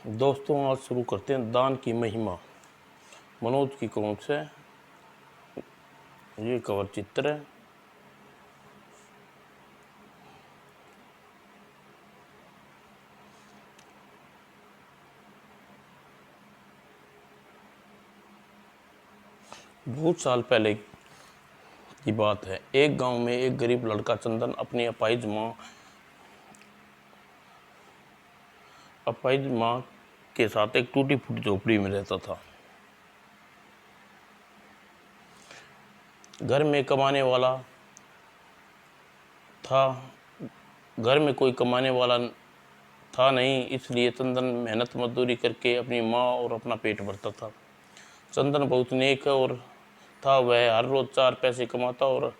दोस्तों, आज शुरू करते हैं दान की महिमा। मनोज की कौन से ये कवर चित्र है। बहुत साल पहले की बात है। एक गांव में एक गरीब लड़का चंदन अपनी अपाहिज माँ के साथ एक टूटी फूटी झोपड़ी में रहता था। घर में कोई कमाने वाला था नहीं, इसलिए चंदन मेहनत मजदूरी करके अपनी माँ और अपना पेट भरता था। चंदन बहुत नेक और था। वह हर रोज 4 पैसे कमाता और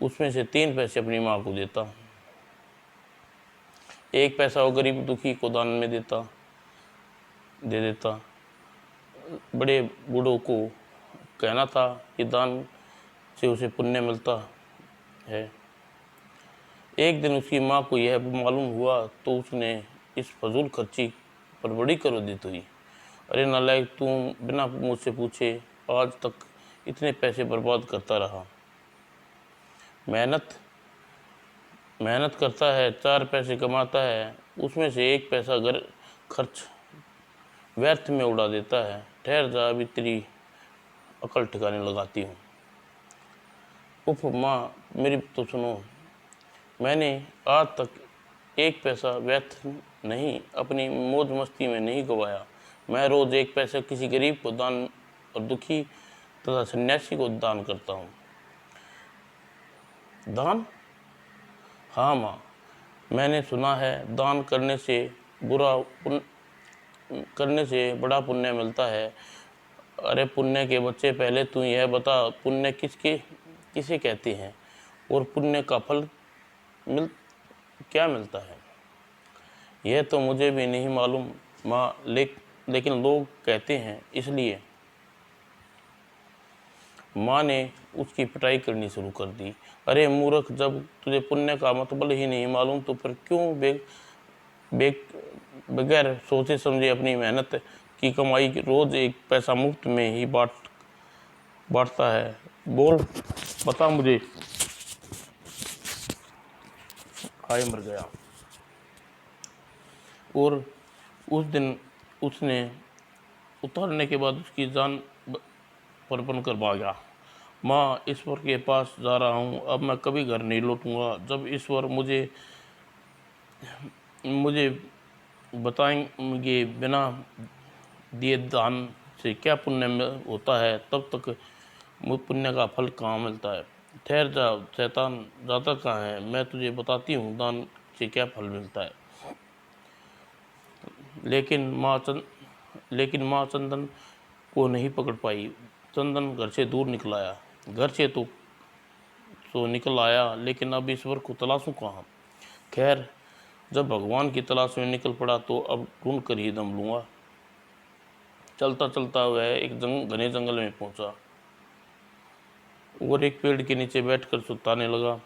उसमें से 3 पैसे अपनी माँ को देता। 1 पैसा वो गरीब दुखी को दान में दे देता। बड़े बूढ़ों को कहना था कि दान से उसे पुण्य मिलता है। एक दिन उसकी माँ को यह मालूम हुआ तो उसने इस फजूल खर्ची पर बड़ी क्रोधित हुई। अरे नालायक, तू बिना मुझसे पूछे आज तक इतने पैसे बर्बाद करता रहा। मेहनत करता है, 4 पैसे कमाता है, उसमें से 1 पैसा घर खर्च व्यर्थ में उड़ा देता है। ठहर जा, अभी तेरी अकल ठिकाने लगाती हूँ। उफ माँ, मेरी तो सुनो। मैंने आज तक 1 पैसा व्यर्थ नहीं, अपनी मौज मस्ती में नहीं गवाया। मैं रोज 1 पैसा किसी गरीब को दान और दुखी तथा सन्यासी को दान करता हूँ। दान? हाँ माँ, मैंने सुना है दान करने से बड़ा पुण्य मिलता है। अरे पुण्य के बच्चे, पहले तू यह बता, पुण्य किसे कहते हैं और पुण्य का फल क्या मिलता है? यह तो मुझे भी नहीं मालूम माँ, लेकिन लोग कहते हैं, इसलिए। माँ ने उसकी पिटाई करनी शुरू कर दी। अरे मूर्ख, जब तुझे पुण्य का मतलब ही नहीं मालूम तो फिर क्यों बगैर सोचे समझे अपनी मेहनत की कमाई रोज 1 पैसा मुफ्त में ही बांटता है? बोल बता मुझे। हाय मर गया। और उस दिन उसने उतारने के बाद उसकी जान पर बनकर भागा। माँ, ईश्वर के पास जा रहा हूँ, अब मैं कभी घर नहीं लौटूंगा। जब ईश्वर मुझे बताएंगे बिना दिए दान से क्या पुण्य होता है, तब तक पुण्य का फल कहाँ मिलता है। ठहर जा शैतान, जाता कहाँ है? मैं तुझे बताती हूँ दान से क्या फल मिलता है। लेकिन माँ चंदन को नहीं पकड़ पाई। चंदन घर से दूर निकल आया। घर से तो निकल आया, लेकिन अब ईश्वर को तलाशूं कहाँ? खैर, जब भगवान की तलाश में निकल पड़ा तो अब ढूंढ कर ही दम लूँगा। चलता चलता वह एक घने जंगल में पहुंचा और एक पेड़ के नीचे बैठकर सुताने लगा।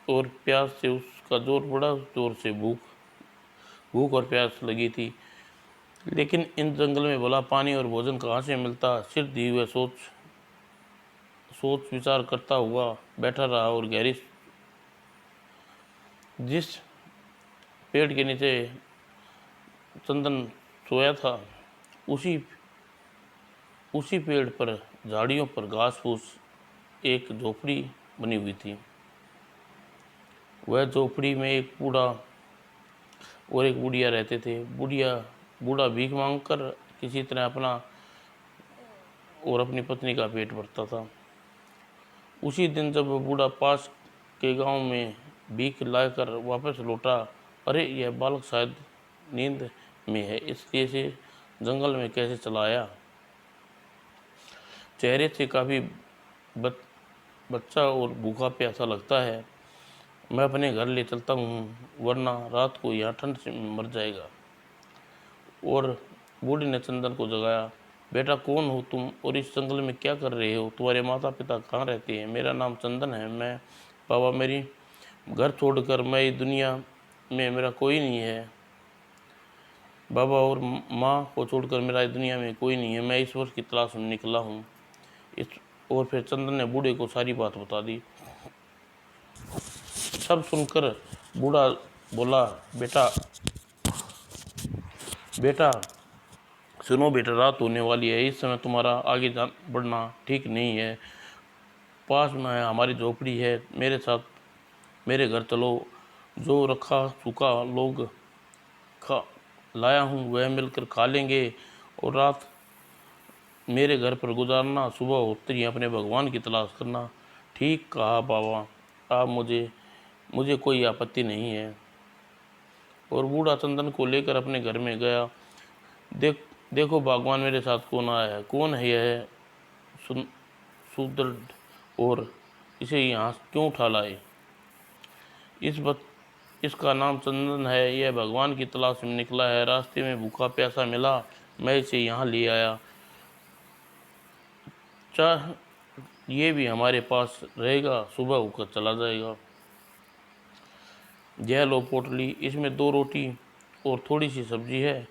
और प्यास से उसका बड़ा जोर से भूख और प्यास लगी थी। लेकिन इन जंगल में भला पानी और भोजन कहाँ से मिलता? सिर दिए हुए सोच विचार करता हुआ बैठा रहा और जिस पेड़ के नीचे चंदन सोया था उसी पेड़ पर झाड़ियों पर घास फूस एक झोपड़ी बनी हुई थी। वह झोपड़ी में एक बूढ़ा और एक बुढ़िया रहते थे। बूढ़ा भीख मांगकर किसी तरह अपना और अपनी पत्नी का पेट भरता था। उसी दिन जब बूढ़ा पास के गांव में भीख लाकर वापस लौटा, अरे यह बालक शायद नींद में है, इसलिए से जंगल में कैसे चला आया? चेहरे से काफ़ी बच्चा और भूखा प्यासा लगता है। मैं अपने घर ले चलता हूँ, वरना रात को यहाँ ठंड से मर जाएगा। और बूढ़ी ने चंदन को जगाया। बेटा, कौन हो तुम और इस जंगल में क्या कर रहे हो? तुम्हारे माता पिता कहाँ रहते हैं? मेरा नाम चंदन है। मैं बाबा, मेरी घर छोड़कर मैं इस दुनिया में मेरा कोई नहीं है। बाबा और माँ को छोड़कर मेरा इस दुनिया में कोई नहीं है। मैं ईश्वर की तलाश में निकला हूँ। इस और फिर चंदन ने बूढ़े को सारी बात बता दी। सब सुनकर बूढ़ा बोला, बेटा बेटा सुनो बेटा, रात होने वाली है। इस समय तुम्हारा आगे बढ़ना ठीक नहीं है। पास में हमारी झोपड़ी है, मेरे साथ मेरे घर चलो। जो रखा सूखा लोग खा लाया हूँ वह मिलकर खा लेंगे और रात मेरे घर पर गुजारना। सुबह होते ही अपने भगवान की तलाश करना। ठीक कहा बाबा, आप मुझे कोई आपत्ति नहीं है। और बूढ़ा चंदन को लेकर अपने घर में गया। देखो भगवान, मेरे साथ कौन आया है? कौन है यह सुदृढ़, और इसे यहाँ क्यों उठा लाए? इसका नाम चंदन है। यह भगवान की तलाश में निकला है। रास्ते में भूखा प्यासा मिला, मैं इसे यहाँ ले आया। चाह ये भी हमारे पास रहेगा, सुबह होकर चला जाएगा। यह लो पोटली, इसमें 2 रोटी और थोड़ी सी सब्जी है।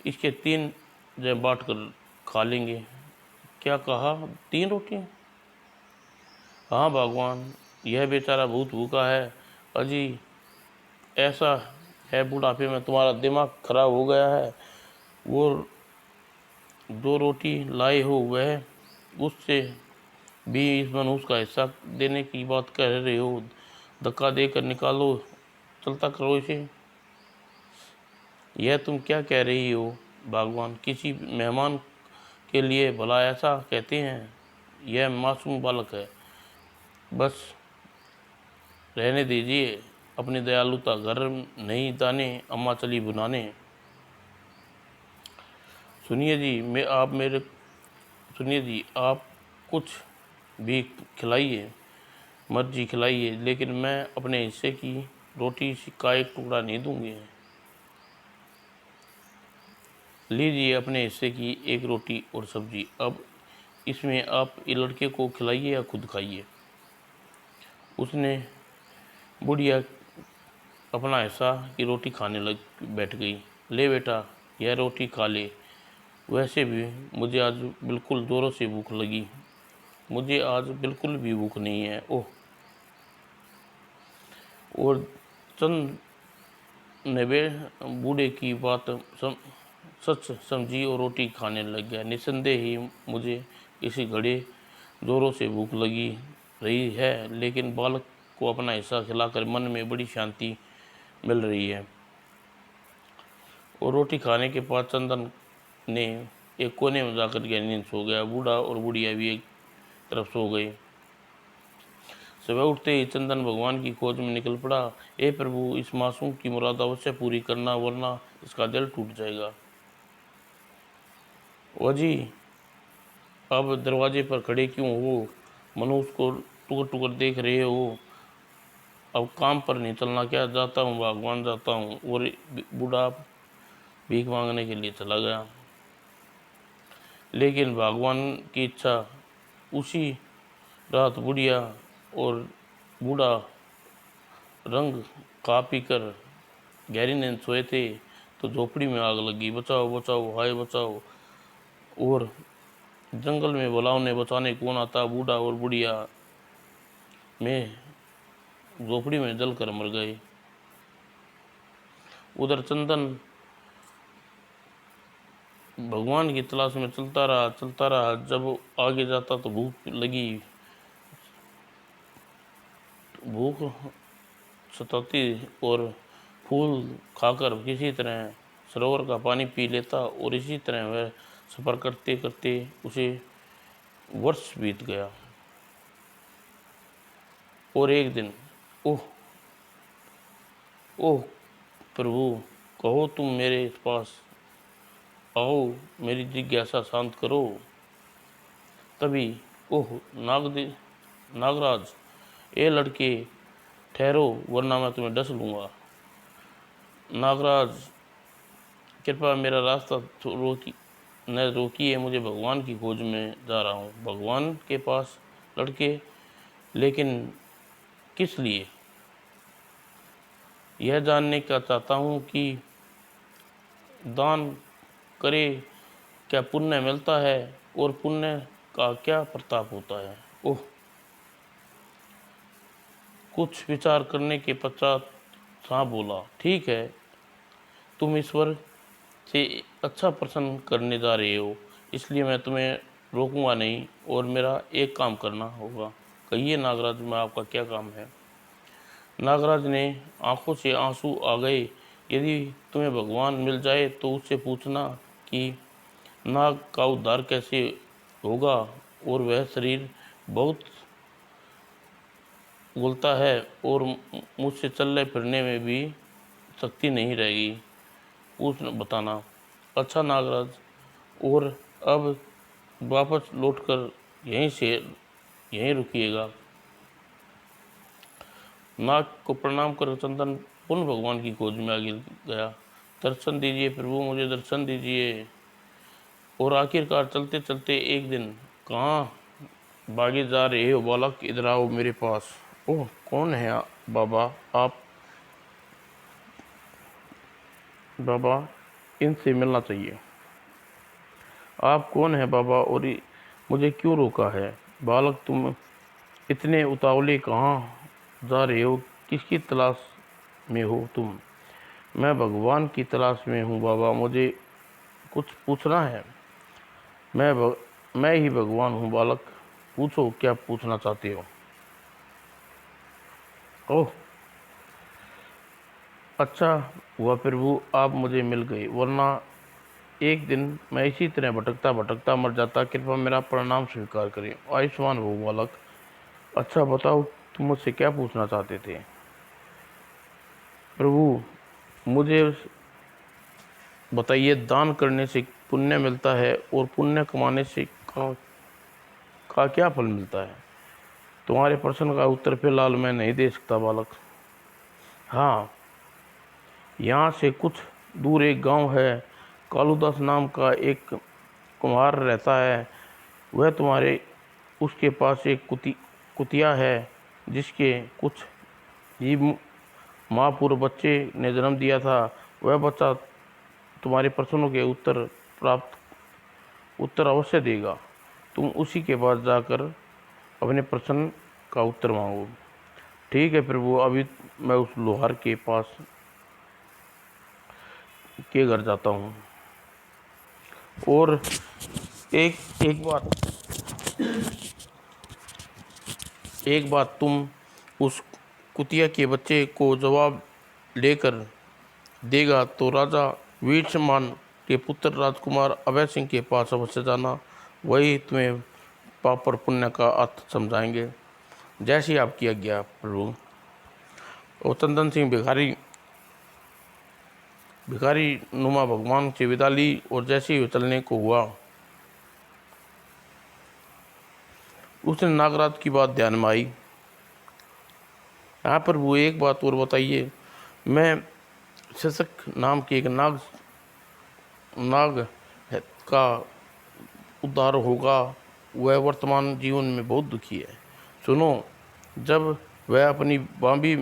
इसके 3 जय बांट कर खा लेंगे। क्या कहा, 3 रोटी? हाँ भगवान, यह बेचारा बहुत भूखा है। अजी ऐसा है, बुढ़ापे में तुम्हारा दिमाग खराब हो गया है। वो 2 रोटी लाए हो, वह उससे भी इस मनुष्य का हिस्सा देने की बात कह रहे हो? धक्का देकर निकालो, चलता करो इसे। यह तुम क्या कह रही हो भगवान? किसी मेहमान के लिए भला ऐसा कहते हैं? यह मासूम बालक है, बस रहने दीजिए। अपनी दयालुता घर नहीं दाने, अम्मा चली बुनाने। सुनिए जी, आप कुछ भी खिलाइए, मर्जी खिलाइए, लेकिन मैं अपने हिस्से की रोटी का एक टुकड़ा नहीं दूंगी। लीजिए अपने हिस्से की एक रोटी और सब्जी। अब इसमें आप ये लड़के को खिलाइए या खुद खाइए। उसने बुढ़िया अपना हिस्सा की रोटी खाने लग बैठ गई। ले बेटा, यह रोटी खा ले। वैसे भी मुझे आज बिल्कुल ज़ोरों से भूख लगी। मुझे आज बिल्कुल भी भूख नहीं है। ओह! और चंद नबे बूढ़े की बात सच समझी और रोटी खाने लग गया। निस्संदेह ही मुझे इसी घड़ी ज़ोरों से भूख लगी रही है, लेकिन बालक को अपना हिस्सा खिलाकर मन में बड़ी शांति मिल रही है। और रोटी खाने के बाद चंदन ने एक कोने में जाकर गहरी नींद सो गया। बूढ़ा और बुढ़िया भी एक तरफ सो गए। सुबह उठते ही चंदन भगवान की खोज में निकल पड़ा। हे प्रभु, इस मासूम की मुराद अवश्य पूरी करना, वरना इसका दिल टूट जाएगा। वजी, अब दरवाजे पर खड़े क्यों हो? मनुष्य को टुकर टुकर देख रहे हो? अब काम पर नहीं चलना क्या? जाता हूँ भगवान, जाता हूँ। और बूढ़ा भीख मांगने के लिए चला गया। लेकिन भगवान की इच्छा, उसी रात बुढ़िया और बूढ़ा रंग खा पी कर गहरी नींद सोए थे तो झोपड़ी में आग लगी। बचाओ बचाओ, हाय बचाओ। और जंगल में बुलाओ बचाने कौन आता? बूढ़ा और बुढ़िया में झोपड़ी में जलकर मर गए। उधर चंदन भगवान की तलाश में चलता रहा। जब आगे जाता तो भूख सताती और फूल खाकर किसी तरह सरोवर का पानी पी लेता। और इसी तरह वह सफ़र करते करते उसे वर्ष बीत गया। और एक दिन, ओह ओह प्रभु, कहो तुम मेरे पास आओ, मेरी जिज्ञासा शांत करो। तभी ओह नागराज, ए लड़के ठहरो, वरना मैं तुम्हें डस लूँगा। नागराज, कृपया मेरा रास्ता रोकिए, मुझे भगवान की खोज में जा रहा हूँ। भगवान के पास? लड़के, लेकिन किस लिए? यह जानने का चाहता हूँ कि दान करे क्या पुण्य मिलता है और पुण्य का क्या प्रताप होता है। ओह। कुछ विचार करने के पश्चात सांप बोला, ठीक है, तुम ईश्वर से अच्छा प्रसन्न करने जा रहे हो, इसलिए मैं तुम्हें रोकूंगा नहीं और मेरा एक काम करना होगा। कहिए नागराज, में आपका क्या काम है। नागराज ने आंखों से आंसू आ गए। यदि तुम्हें भगवान मिल जाए तो उससे पूछना कि नाग का उद्धार कैसे होगा, और वह शरीर बहुत गलता है और मुझसे चलने फिरने में भी शक्ति नहीं रहेगी, पूछ बताना। अच्छा नागराज, और अब वापस लौटकर यहीं रुकिएगा। नाग को प्रणाम कर चंदन पुनः भगवान की खोज में आगे गया। दर्शन दीजिए प्रभु, मुझे दर्शन दीजिए। और आखिरकार चलते चलते एक दिन, कहाँ भागे जा रहे हो बालक, इधर आओ मेरे पास। ओह, कौन है बाबा आप? बाबा, इनसे मिलना चाहिए। आप कौन है बाबा, और मुझे क्यों रोका है? बालक, तुम इतने उतावले कहाँ जा रहे हो? किसकी तलाश में हो तुम? मैं भगवान की तलाश में हूँ बाबा, मुझे कुछ पूछना है। मैं ही भगवान हूँ बालक, पूछो क्या पूछना चाहते हो। ओह, अच्छा हुआ प्रभु आप मुझे मिल गए, वरना एक दिन मैं इसी तरह भटकता भटकता मर जाता। कृपया मेरा प्रणाम स्वीकार करें। आयुष्मान हो बालक। अच्छा बताओ, तुम मुझसे क्या पूछना चाहते थे। प्रभु, मुझे बताइए, दान करने से पुण्य मिलता है और पुण्य कमाने से का क्या फल मिलता है। तुम्हारे प्रश्न का उत्तर फिलहाल मैं नहीं दे सकता बालक। हाँ, यहाँ से कुछ दूर एक गांव है, कालूदास नाम का एक कुम्हार रहता है। वह तुम्हारे उसके पास एक कुतिया है, जिसके कुछ ही माह पूर्व बच्चे ने जन्म दिया था। वह बच्चा तुम्हारे प्रश्नों के उत्तर अवश्य देगा। तुम उसी के पास जाकर अपने प्रश्न का उत्तर मांगो। ठीक है प्रभु, अभी मैं उस लोहार के पास के घर जाता हूँ। और एक एक बात, तुम उस कुतिया के बच्चे को जवाब लेकर देगा तो राजा वीरसमान के पुत्र राजकुमार अभय सिंह के पास अवश्य जाना। वही तुम्हें पाप और पुण्य का अर्थ समझाएंगे। जैसी आपकी आज्ञा प्रभु। और चंदन सिंह भिखारी नुमा भगवान से विदा ली और जैसे ही चलने को हुआ, उसने नागराज की बात ध्यान में आई। यहाँ पर वो एक बात और बताइए, मैं शशक नाम के एक नाग का उद्धार होगा। वह वर्तमान जीवन में बहुत दुखी है। सुनो, जब वह अपनी बांबी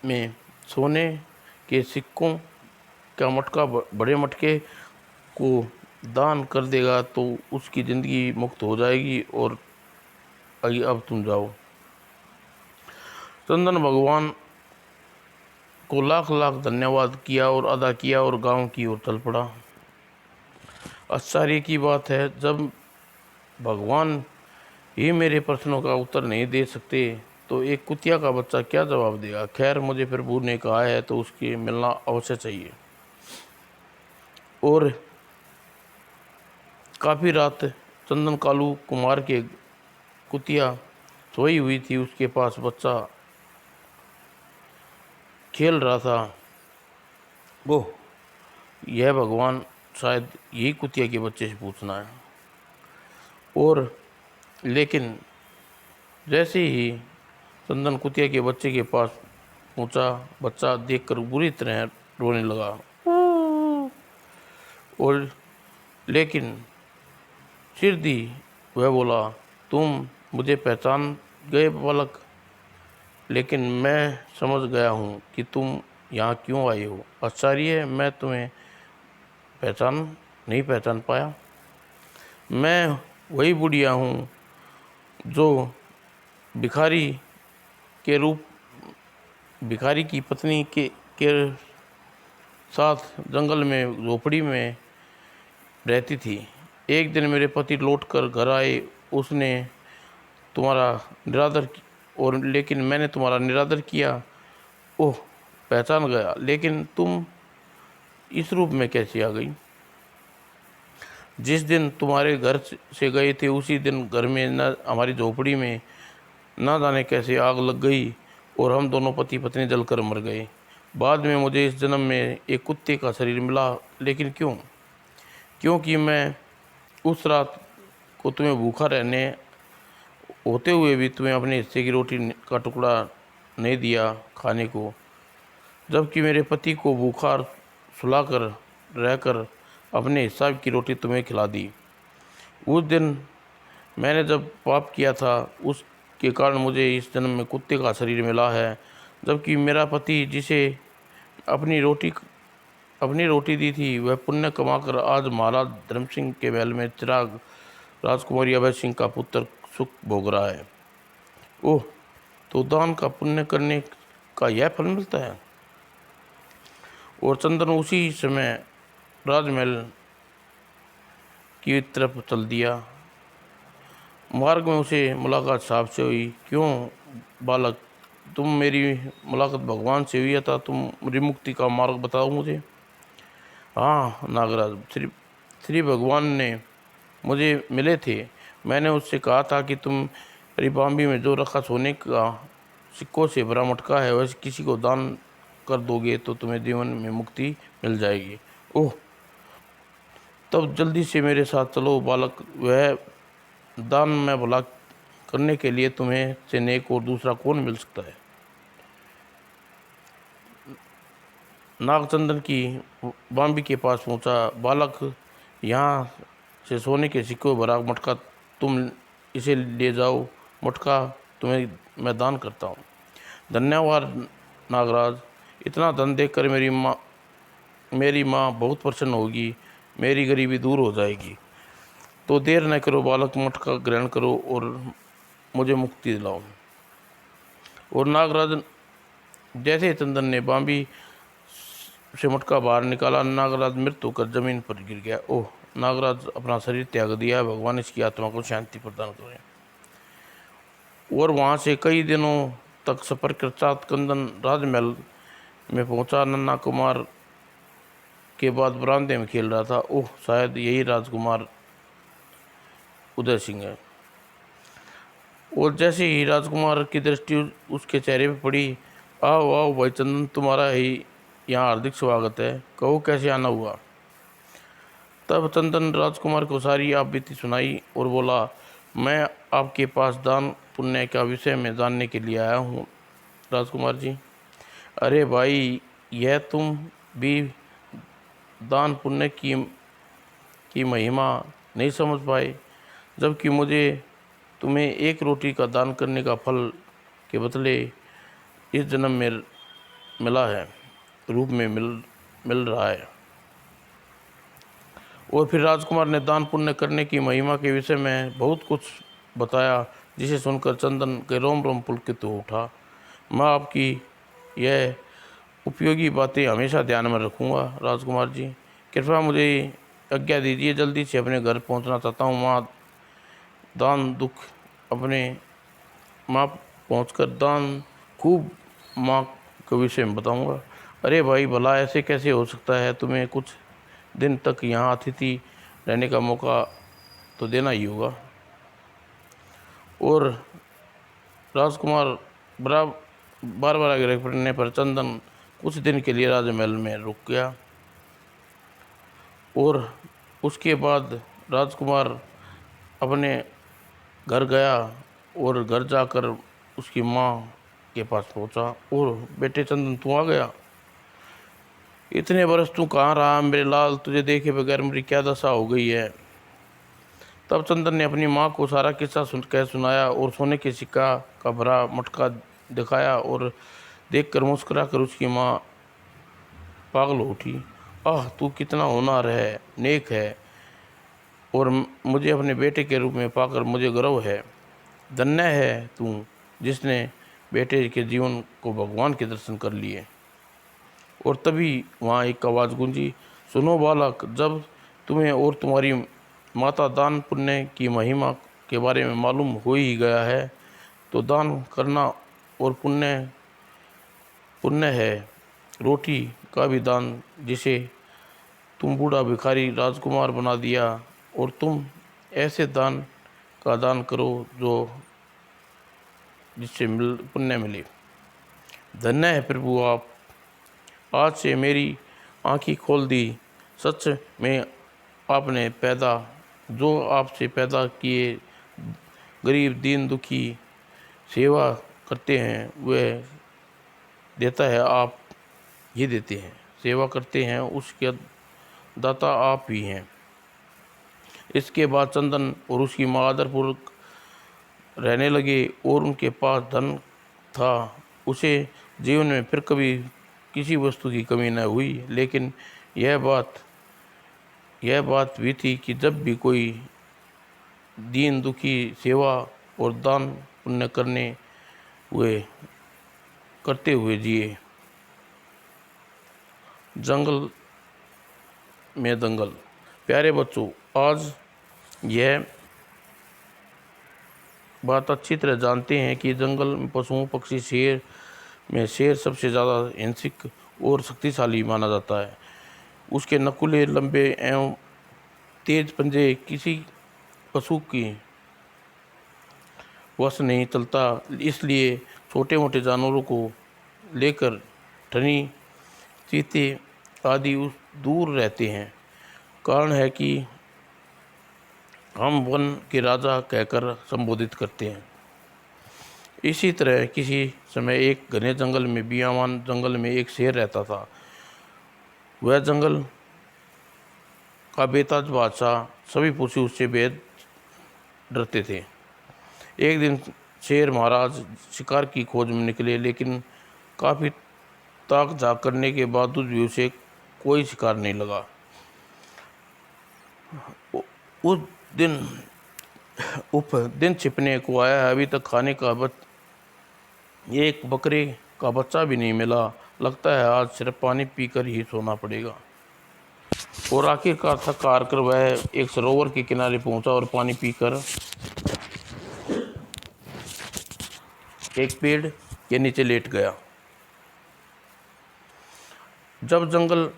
में सोने के सिक्कों का मटका, बड़े मटके को दान कर देगा तो उसकी ज़िंदगी मुक्त हो जाएगी। और अब तुम जाओ। चंदन भगवान को लाख लाख धन्यवाद किया और अदा किया और गांव की ओर चल पड़ा। आश्चर्य की बात है, जब भगवान ही मेरे प्रश्नों का उत्तर नहीं दे सकते तो एक कुतिया का बच्चा क्या जवाब देगा। खैर, मुझे प्रभु ने कहा है तो उसके मिलना अवश्य चाहिए। और काफ़ी रात चंदन कालू कुमार के कुतिया सोई हुई थी, उसके पास बच्चा खेल रहा था। ओह, यह भगवान शायद यही कुतिया के बच्चे से पूछना है। और लेकिन जैसे ही चंदन कुतिया के बच्चे के पास पहुंचा, बच्चा देखकर बुरी तरह रोने लगा। और लेकिन सिर दी वह बोला, तुम मुझे पहचान गए बालक, लेकिन मैं समझ गया हूँ कि तुम यहाँ क्यों आए हो। आश्चर्य है, मैं तुम्हें नहीं पहचान पाया। मैं वही बुढ़िया हूँ जो भिखारी की पत्नी के साथ जंगल में झोपड़ी में रहती थी। एक दिन मेरे पति लौटकर घर आए। उसने तुम्हारा निरादर और लेकिन मैंने तुम्हारा निरादर किया। ओह, पहचान गया, लेकिन तुम इस रूप में कैसे आ गई? जिस दिन तुम्हारे घर से गए थे उसी दिन घर में न हमारी झोपड़ी में ना जाने कैसे आग लग गई और हम दोनों पति पत्नी जलकर मर गए। बाद में मुझे इस जन्म में एक कुत्ते का शरीर मिला, लेकिन क्यों? क्योंकि मैं उस रात को तुम्हें भूखा रहने होते हुए भी तुम्हें अपने हिस्से की रोटी का टुकड़ा नहीं दिया खाने को, जबकि मेरे पति को भूखा सुलाकर रहकर अपने हिस्सा की रोटी तुम्हें खिला दी। उस दिन मैंने जब पाप किया था उसके कारण मुझे इस जन्म में कुत्ते का शरीर मिला है, जबकि मेरा पति जिसे अपनी रोटी दी थी वह पुण्य कमाकर आज महाराज धर्म सिंह के महल में चिराग राजकुमारी अभय सिंह का पुत्र सुख भोग रहा है। ओह, तो दान का पुण्य करने का यह फल मिलता है। और चंदन उसी समय राजमहल की तरफ चल दिया। मार्ग में उसे मुलाकात साहब से हुई। क्यों बालक, तुम मेरी मुलाकात भगवान से हुई था? तुम मेरी मुक्ति का मार्ग बताओ मुझे। हाँ नागराज, श्री भगवान ने मुझे मिले थे। मैंने उससे कहा था कि तुम रिबाम्बी में जो रखा सोने का सिक्कों से भरा मटका है वैसे किसी को दान कर दोगे तो तुम्हें जीवन में मुक्ति मिल जाएगी। ओह, तब जल्दी से मेरे साथ चलो बालक। वह दान में भला करने के लिए तुम्हें से नेक और दूसरा कौन मिल सकता है? नागचंदन की बाम्बी के पास पहुंचा। बालक, यहाँ से सोने के सिक्कों भरा मटका, तुम इसे ले जाओ। मटका तुम्हें मैं दान करता हूँ। धन्यवाद नागराज, इतना धन देखकर मेरी माँ बहुत प्रसन्न होगी, मेरी गरीबी दूर हो जाएगी। तो देर न करो बालक, मटका ग्रहण करो और मुझे मुक्ति दिलाओ। और नागराज जैसे चंदन ने बाम्बी से मटका बाहर निकाला, नागराज मृत होकर जमीन पर गिर गया। ओह, नागराज अपना शरीर त्याग दिया, भगवान इसकी आत्मा को शांति प्रदान करें। और वहाँ से कई दिनों तक सफर के साथ कंदन राजमहल में पहुँचा। नन्ना कुमार के बाद बरामदे में खेल रहा था। ओह, शायद यही राजकुमार उदय सिंह है। और जैसे ही राजकुमार की दृष्टि उसके चेहरे पर पड़ी, आओ आओ भाई चंदन, तुम्हारा ही यहाँ हार्दिक स्वागत है, कहो कैसे आना हुआ। तब चंदन राजकुमार को सारी आप बीती सुनाई और बोला, मैं आपके पास दान पुण्य का विषय में जानने के लिए आया हूँ राजकुमार जी। अरे भाई, यह तुम भी दान पुण्य की महिमा नहीं समझ पाए, जबकि मुझे तुम्हें एक रोटी का दान करने का फल के बदले इस जन्म में मिला है, रूप में मिल रहा है। और फिर राजकुमार ने दान पुण्य करने की महिमा के विषय में बहुत कुछ बताया, जिसे सुनकर चंदन के रोम रोम पुलकित हो उठा। मैं आपकी यह उपयोगी बातें हमेशा ध्यान में रखूँगा राजकुमार जी। कृपया मुझे आज्ञा दीजिए, जल्दी से अपने घर पहुँचना चाहता हूँ। माँ पहुँचकर दान खूब माँ के विषय में बताऊँगा। अरे भाई भला, ऐसे कैसे हो सकता है? तुम्हें कुछ दिन तक यहाँ अतिथि रहने का मौका तो देना ही होगा। और राजकुमार बार बार आग्रह करने पर चंदन कुछ दिन के लिए राजमहल में रुक गया। और उसके बाद राजकुमार अपने घर गया और घर जाकर उसकी माँ के पास पहुंचा। और बेटे चंदन, तू आ गया? इतने बरस तू कहाँ रहा मेरे लाल? तुझे देखे बगैर मेरी क्या दशा हो गई है। तब चंदन ने अपनी माँ को सारा किस्सा सुनाया और सोने के सिक्का का भरा मटका दिखाया। और देखकर मुस्कुराकर उसकी माँ पागल हो उठी। आह, तू कितना होनहार है, नेक है, और मुझे अपने बेटे के रूप में पाकर मुझे गर्व है। धन्य है तू जिसने बेटे के जीवन को भगवान के दर्शन कर लिए। और तभी वहाँ एक आवाज़ गूंजी, सुनो बालक, जब तुम्हें और तुम्हारी माता दान पुण्य की महिमा के बारे में मालूम हो ही गया है, तो दान करना और पुण्य पुण्य है। रोटी का भी दान, जिसे तुम बूढ़ा भिखारी राजकुमार बना दिया, और तुम ऐसे दान का दान करो जो जिससे पुण्य मिले। धन्य है प्रभु आप, आज से मेरी आँखें खोल दी। सच में आपने जो आपसे पैदा किए गरीब दीन दुखी सेवा करते हैं, वह देता है आप ही देते हैं। सेवा करते हैं उसके दाता आप ही हैं। इसके बाद चंदन और उसकी माँ आदरपूर्वक रहने लगे और उनके पास धन था। उसे जीवन में फिर कभी किसी वस्तु की कमी न हुई, लेकिन यह बात भी थी कि जब भी कोई दीन दुखी सेवा और दान पुण्य करते हुए जिए। जंगल में दंगल। प्यारे बच्चों, आज यह बात अच्छी तरह जानते हैं कि जंगल में पशुओं पक्षी शेर सबसे ज़्यादा हिंसक और शक्तिशाली माना जाता है। उसके नकुले लंबे एवं तेज पंजे किसी पशु की वश नहीं चलता, इसलिए छोटे मोटे जानवरों को लेकर ठनी चीते आदि दूर रहते हैं। कारण है कि हम वन के राजा कहकर संबोधित करते हैं। इसी तरह किसी समय एक घने जंगल में बियावान जंगल में एक शेर रहता था। वह जंगल का बेताज बादशाह, सभी पशु उससे बेहद डरते थे। एक दिन शेर महाराज शिकार की खोज में निकले, लेकिन काफ़ी ताक झाक करने के बावजूद भी उसे कोई शिकार नहीं लगा। उस दिन छिपने को आया, अभी तक खाने का एक बकरे का बच्चा भी नहीं मिला। लगता है आज सिर्फ पानी पीकर ही सोना पड़ेगा। और आखिरकार थक हार कर वह एक सरोवर के किनारे पहुंचा और पानी पीकर एक पेड़ के नीचे लेट गया। जब जंगल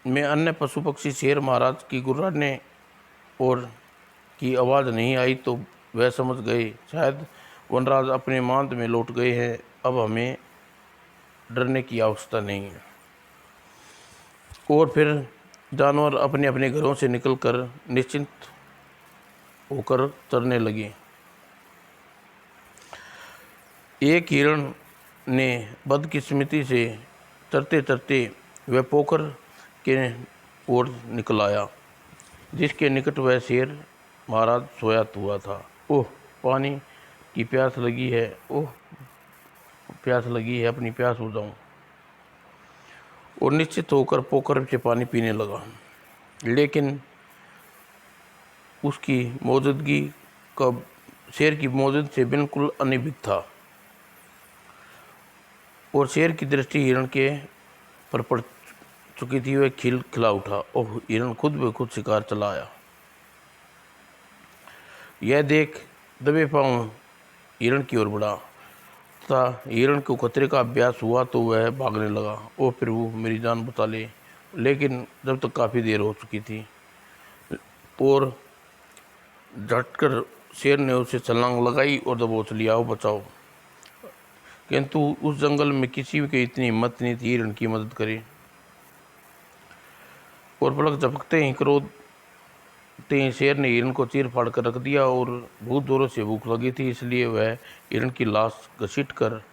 में अन्य पशु पक्षी शेर महाराज की गुर्राने और की आवाज़ नहीं आई, तो वह समझ गए शायद वनराज अपने मांद में लौट गए हैं। अब हमें डरने की आवश्यकता नहीं है। और फिर जानवर अपने अपने घरों से निकलकर निश्चिंत होकर चरने लगे। एक हिरण ने बदकिस्मती से चरते चरते वह पोखर के ओर निकल आया, जिसके निकट वह शेर महाराज सोया हुआ था। ओह, पानी की प्यास लगी है, ओह प्यास लगी है, अपनी प्यास बुझाऊं। और निश्चित होकर पोखर से पानी पीने लगा, लेकिन उसकी मौजूदगी का शेर की मौजूद से बिल्कुल अनिभित था। और शेर की दृष्टि हिरण के पर पड़ चुकी थी। वह खिला उठा। ओह, हिरण खुद ब खुद शिकार चला आया। यह देख दबे पांव हिरण की ओर बढ़ा तथा हिरण को खतरे का अभ्यास हुआ तो वह भागने लगा। ओह प्रभु, मेरी जान बचा ले। लेकिन जब तक काफ़ी देर हो चुकी थी और झटकर शेर ने उसे छलांग लगाई और दबोच लिया। ओ बचाओ। किंतु उस जंगल में किसी की इतनी हिम्मत नहीं थी हिरण की मदद करे। और पलक झपकते ही क्रोधते ही शेर ने हिरण को चीर फाड़ कर रख दिया। और बहुत जोरों से भूख लगी थी, इसलिए वह हिरण की लाश घसीट कर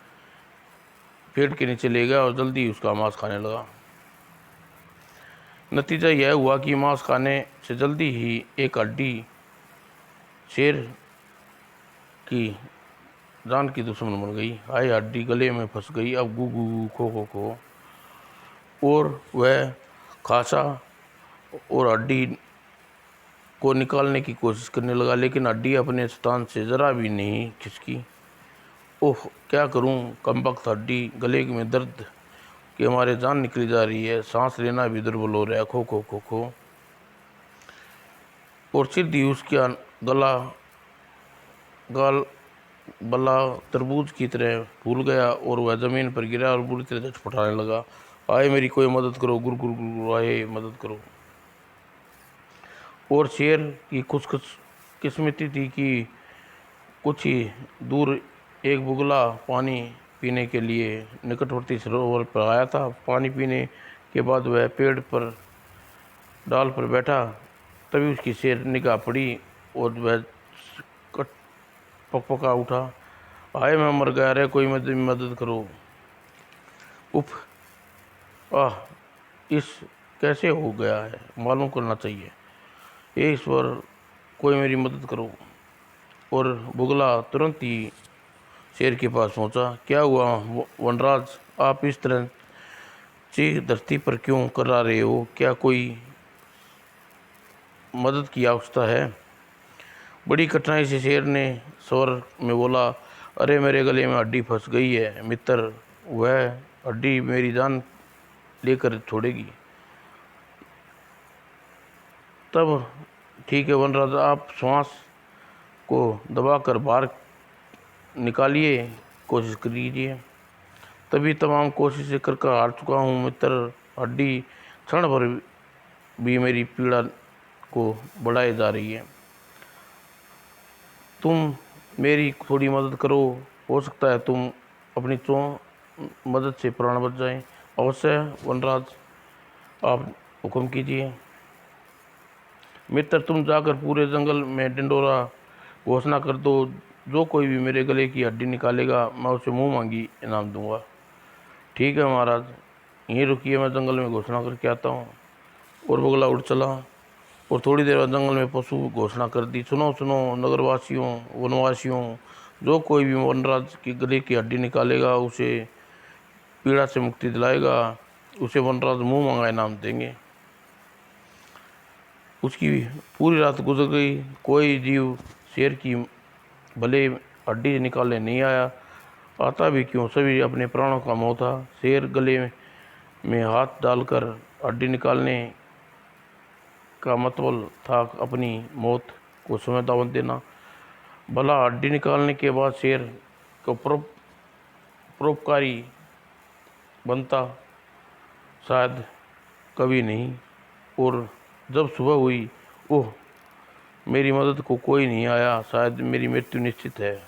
पेड़ के नीचे ले गया और जल्दी उसका मांस खाने लगा। नतीजा यह हुआ कि मांस खाने से जल्दी ही एक हड्डी शेर की जान की दुश्मन बन गई। हाय, हड्डी गले में फंस गई। अब गू गू खो खो खो। और वह खासा और हड्डी को निकालने की कोशिश करने लगा, लेकिन हड्डी अपने स्थान से ज़रा भी नहीं खिसकी। ओह, क्या करूं? कमबख्त हड्डी, गले में दर्द कि हमारे जान निकली जा रही है, सांस लेना भी दुर्बल हो रहा है, खो खो खो खो। और सीधी उसका गला गाल बल्ला तरबूज की तरह फूल गया और वह ज़मीन पर गिरा और बुरी तरह छटपटाने लगा। आए मेरी कोई मदद करो, गुर गुर गुर, आए मदद करो। और शेर की किस्मती थी कि कुछ ही दूर एक बुगला पानी पीने के लिए निकटवर्ती सरोवर पर आया था। पानी पीने के बाद वह पेड़ पर डाल पर बैठा, तभी उसकी शेर निगाह पड़ी और वह पकपका उठा। आए मैं मर गया रे, कोई मदद करो। उफ, आह, इस कैसे हो गया है, मालूम करना चाहिए। ये ईश्वर, कोई मेरी मदद करो। और बुगला तुरंत ही शेर के पास पहुंचा। क्या हुआ वनराज, आप इस तरह से धरती पर क्यों करा रहे हो? क्या कोई मदद की आवश्यकता है? बड़ी कठिनाई से शेर ने स्वर में बोला, अरे मेरे गले में हड्डी फंस गई है मित्र, वह हड्डी मेरी जान लेकर छोड़ेगी। तब ठीक है वनराज, आप श्वास को दबाकर बाहर निकालिए, कोशिश कीजिए। तभी तमाम कोशिशें कर हार चुका हूँ मित्र, हड्डी क्षण भर भी मेरी पीड़ा को बढ़ाई जा रही है। तुम मेरी थोड़ी मदद करो, हो सकता है तुम अपनी मदद से प्राण बच जाएं। अवश्य वनराज, आप हुक्म कीजिए। मित्र, तुम जाकर पूरे जंगल में ढिंढोरा घोषणा कर दो, जो कोई भी मेरे गले की हड्डी निकालेगा मैं उसे मुंह मांगी इनाम दूंगा। ठीक है महाराज, यहीं रुकिए, मैं जंगल में घोषणा करके आता हूँ। और बगुला उड़ चला और थोड़ी देर बाद जंगल में पशु घोषणा कर दी, सुनो सुनो नगरवासियों, वनवासियों, जो कोई भी वनराज की गले की हड्डी निकालेगा उसे पीड़ा से मुक्ति दिलाएगा, उसे वनराज मुंह मांगा इनाम देंगे। उसकी पूरी रात गुजर गई, कोई जीव शेर की भले हड्डी निकालने नहीं आया। आता भी क्यों, सभी अपने प्राणों का मोह था। शेर गले में हाथ डालकर हड्डी निकालने का मतलब था अपनी मौत को समय दावत देना। भला हड्डी निकालने के बाद शेर को परोपकारी बनता? शायद कभी नहीं। और जब सुबह हुई, ओह, मेरी मदद को कोई नहीं आया, शायद मेरी मृत्यु निश्चित है।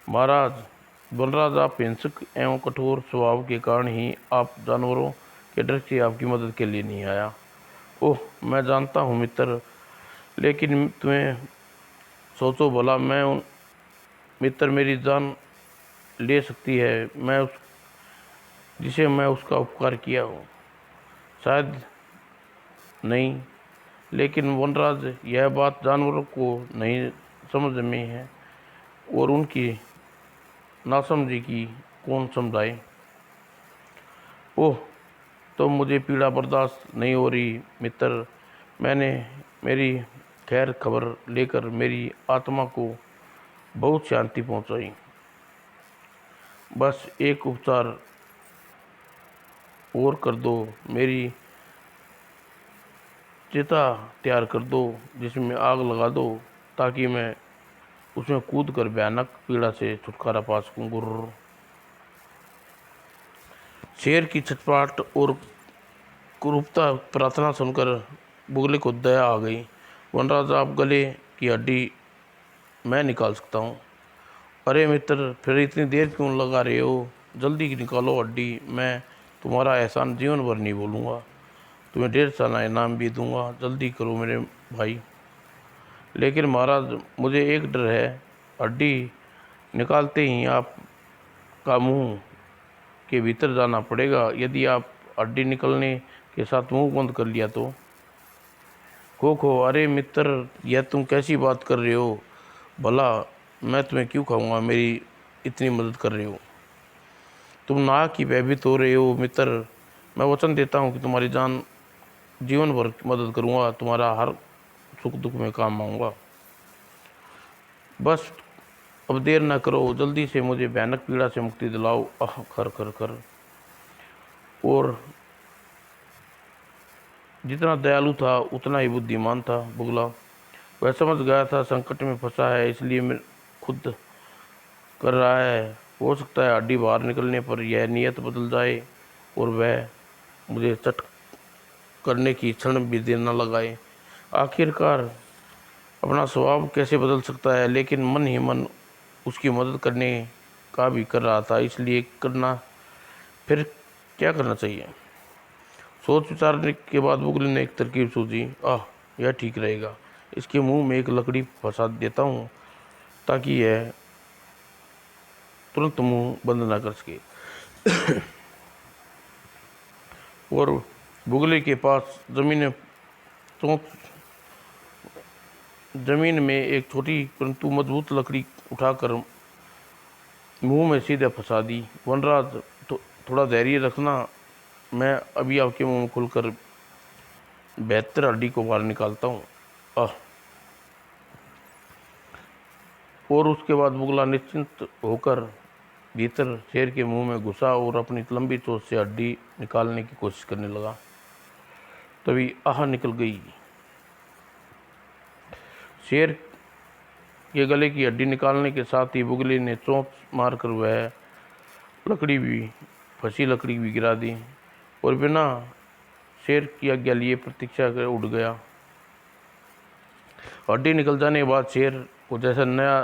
महाराज, वनराज, आप हिंसक एवं कठोर स्वभाव के कारण ही आप जानवरों के डर से आपकी मदद के लिए नहीं आया। ओह, मैं जानता हूँ मित्र, लेकिन तुम्हें सोचो भला, मित्र मेरी जान ले सकती है जिसे मैं उसका उपकार किया हो? शायद नहीं। लेकिन वनराज, यह बात जानवरों को नहीं समझ में है और उनकी नासमझी की कौन समझाए। ओह, तो मुझे पीड़ा बर्दाश्त नहीं हो रही मित्र। मैंने मेरी खैर खबर लेकर मेरी आत्मा को बहुत शांति पहुंचाई। बस एक उपचार और कर दो, मेरी चिता तैयार कर दो, जिसमें आग लगा दो, ताकि मैं उसमें कूद कर भयानक पीड़ा से छुटकारा पा सकूं। गुर्र। शेर की छटपटाहट और क्रूरता प्रार्थना सुनकर बुगले को दया आ गई। वनराज, आप गले की हड्डी मैं निकाल सकता हूँ। अरे मित्र, फिर इतनी देर क्यों लगा रहे हो? जल्दी निकालो हड्डी, मैं तुम्हारा एहसान जीवन भर नहीं भूलूंगा, तुम्हें ढेर सारा इनाम भी दूंगा। जल्दी करो मेरे भाई। लेकिन महाराज, मुझे एक डर है, हड्डी निकालते ही आपका मुंह के भीतर जाना पड़ेगा। यदि आप हड्डी निकलने के साथ मुंह बंद कर लिया तो? खो खो, अरे मित्र, यह तुम कैसी बात कर रहे हो? भला मैं तुम्हें क्यों खाऊंगा, मेरी इतनी मदद कर रहे हो? तुम नाक की भयभीत हो रहे हो मित्र। मैं वचन देता हूँ कि तुम्हारी जान जीवन भर मदद करूँगा, तुम्हारा हर सुख दुख में काम आऊँगा। बस अब देर न करो, जल्दी से मुझे भयानक पीड़ा से मुक्ति दिलाओ। आह कर कर कर। और जितना दयालु था उतना ही बुद्धिमान था बुगला। वह समझ गया था संकट में फंसा है, इसलिए मैं खुद कर रहा है। हो सकता है हड्डी बाहर निकलने पर यह नियत बदल जाए और वह मुझे चट करने की क्षण भी देर न लगाए। आखिरकार अपना स्वभाव कैसे बदल सकता है, लेकिन मन ही मन उसकी मदद करने का भी कर रहा था, इसलिए करना फिर क्या करना चाहिए। सोच विचारने के बाद बुगले ने एक तरकीब सूझी। यह ठीक रहेगा, इसके मुंह में एक लकड़ी फंसा देता हूँ ताकि यह तुरंत मुंह बंद ना कर सके। और बुगले के पास जमीन में एक छोटी परंतु मजबूत लकड़ी उठाकर मुंह में सीधे फंसा दी। वनराज थोड़ा धैर्य रखना, मैं अभी आपके मुंह में खुलकर 72 हड्डी को बाहर निकालता हूँ। और उसके बाद बुगला निश्चिंत होकर भीतर शेर के मुंह में घुसा और अपनी लंबी चोंच से हड्डी निकालने की कोशिश करने लगा। तभी आह निकल गई। शेर के गले की हड्डी निकालने के साथ ही बुगले ने चोंच मारकर वह फंसी लकड़ी भी गिरा दी और बिना शेर की आज्ञा लिए प्रतीक्षा कर उड़ गया। हड्डी निकल जाने के बाद शेर को जैसा नया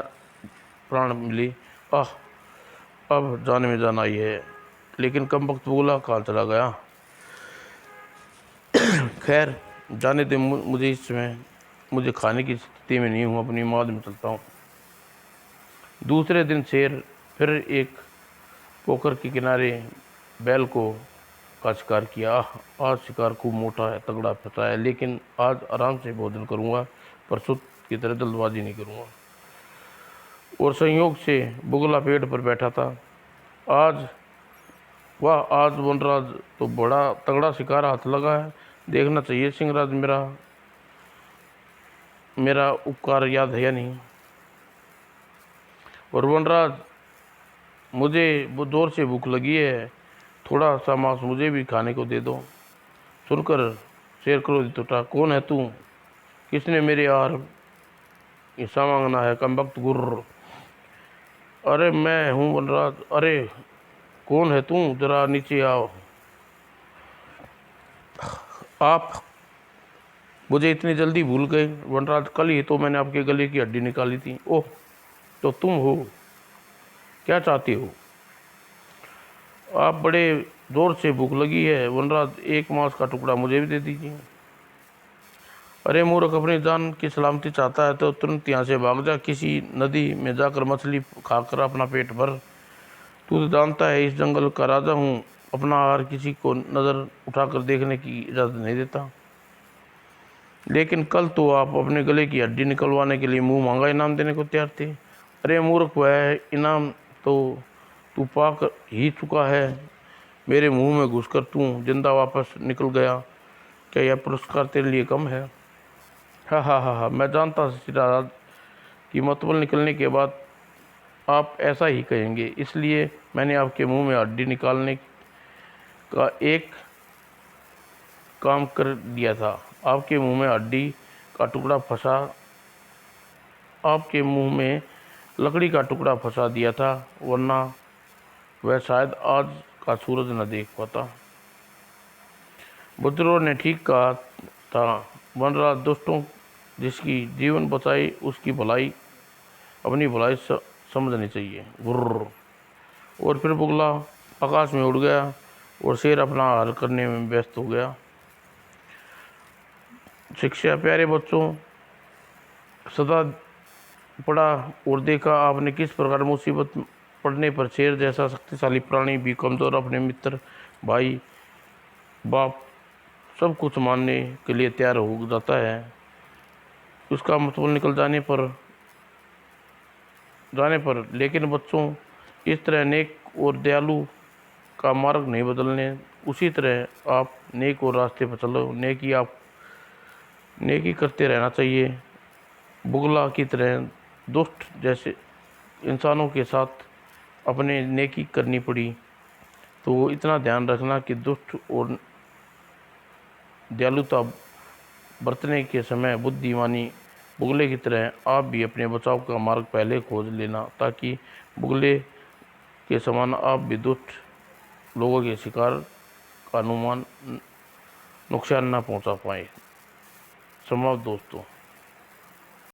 प्राण मिली। अब जाने में जान आई है, लेकिन कमबख्त बुगला कहाँ चला गया। खैर जाने दे, मुझे इस समय मुझे खाने की स्थिति में नहीं हूँ, अपनी मौज में चलता हूँ। दूसरे दिन शेर फिर एक पोखर के किनारे बैल का शिकार किया। आज शिकार खूब मोटा है, तगड़ा फंसा है, लेकिन आज आराम से भोजन करूँगा, परसों की तरह जल्दबाजी नहीं करूँगा। और संयोग से बुगला पेड़ पर बैठा था। आज वनराज तो बड़ा तगड़ा शिकार हाथ लगा है, देखना चाहिए सिंहराज मेरा उपकार याद है या नहीं। और वनराज, मुझे जोर से भूख लगी है, थोड़ा सा मांस मुझे भी खाने को दे दो। सुनकर शेर क्रोधित उठा। कौन है तू? किसने मेरे यार हिस्सा मांगना है? कमबख्त गुर्र। अरे मैं हूँ वनराज। अरे कौन है तू? जरा नीचे आओ। आप मुझे इतनी जल्दी भूल गए वनराज? कल ही तो मैंने आपके गले की हड्डी निकाली थी। ओह, तो तुम हो? क्या चाहते हो? आप बड़े जोर से भूख लगी है वनराज, एक मांस का टुकड़ा मुझे भी दे दीजिए। अरे मूर्ख, अपनी जान की सलामती चाहता है तो तुरंत यहाँ से भाग जा, किसी नदी में जाकर मछली खाकर अपना पेट भर। तू तो जानता है इस जंगल का राजा हूँ, अपना आहार किसी को नज़र उठाकर देखने की इजाज़त नहीं देता। लेकिन कल तो आप अपने गले की हड्डी निकलवाने के लिए मुंह मांगा इनाम देने को तैयार थे। अरे मूर्ख, वह इनाम तो तू पा कर ही चुका है। मेरे मुंह में घुसकर तू जिंदा वापस निकल गया, क्या यह पुरस्कार तेरे लिए कम है? हा, मैं जानता सिराज कि मतबल निकलने के बाद आप ऐसा ही कहेंगे, इसलिए मैंने आपके मुंह में हड्डी निकालने का एक काम कर दिया था। आपके मुंह में हड्डी का टुकड़ा फंसा आपके मुंह में लकड़ी का टुकड़ा फंसा दिया था, वरना वह शायद आज का सूरज न देख पाता। बुजुर्गों ने ठीक कहा था, वनराज दुष्टों जिसकी जीवन बचाई उसकी भलाई अपनी भलाई समझनी चाहिए। गुर्र। और फिर बुगला आकाश में उड़ गया और शेर अपना आहार करने में व्यस्त हो गया। शिक्षा। प्यारे बच्चों, सदा पढ़ा और देखा आपने किस प्रकार मुसीबत पड़ने पर शेर जैसा शक्तिशाली प्राणी भी कमज़ोर अपने मित्र, भाई, बाप सब कुछ मानने के लिए तैयार हो जाता है। उसका मतलब निकल जाने पर लेकिन बच्चों, इस तरह नेक और दयालु का मार्ग नहीं बदलने उसी तरह आप नेक और रास्ते पर चलो। नेकी करते रहना चाहिए। बुगला की तरह दुष्ट जैसे इंसानों के साथ अपने नेकी करनी पड़ी, तो इतना ध्यान रखना कि दुष्ट और दयालुता बरतने के समय बुद्धिमानी बुगले की तरह आप भी अपने बचाव का मार्ग पहले खोज लेना, ताकि बुगले के समान आप भी दुष्ट लोगों के शिकार का नुकसान ना पहुंचा पाए। समाप्त दोस्तों।